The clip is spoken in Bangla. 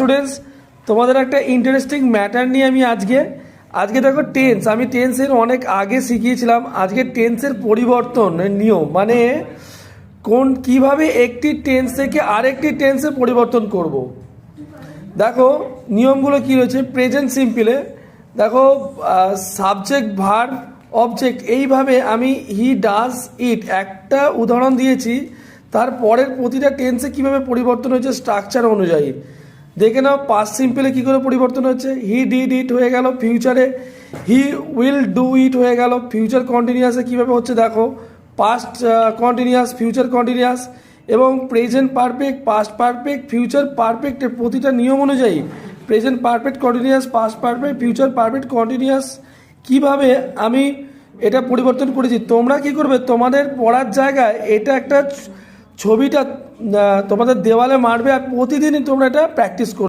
স্টুডেন্টস, তোমাদের একটা ইন্টারেস্টিং ম্যাটার নিয়ে আমি আজকে দেখো টেন্স, আমি টেন্সের অনেক আগে শিখিয়েছিলাম। আজকে টেন্সের পরিবর্তন নিয়ম, মানে কিভাবে একটি টেন্স থেকে আরেকটি টেন্সে পরিবর্তন করব। দেখো নিয়মগুলো কি রয়েছে। প্রেজেন্ট সিম্পলে দেখো সাবজেক্ট ভার্ব অবজেক্ট, এইভাবে আমি হি ডাজ ইট একটা উদাহরণ দিয়েছি। তারপরের প্রতিটা টেন্সে কিভাবে পরিবর্তন হয়েছে স্ট্রাকচার অনুযায়ী দেখে নাও। পাস্ট সিম্পলে কী করে পরিবর্তন হচ্ছে, হি ডিড ইট হয়ে গেল, ফিউচারে হি উইল ডু ইট হয়ে গেল। ফিউচার কন্টিনিউয়াসে কীভাবে হচ্ছে দেখো, পাস্ট কন্টিনিউয়াস, ফিউচার কন্টিনিউয়াস এবং present perfect, past perfect, future পারফেক্টের প্রতিটা নিয়ম অনুযায়ী present perfect continuous, past perfect, future perfect continuous কীভাবে আমি এটা পরিবর্তন করেছি। তোমরা কি করবে, তোমাদের পড়ার জায়গায় এটা একটা ছবিটা তোমাদের দেওয়ালে মারবে আর প্রতিদিনই তোমরা এটা প্র্যাকটিস করবে।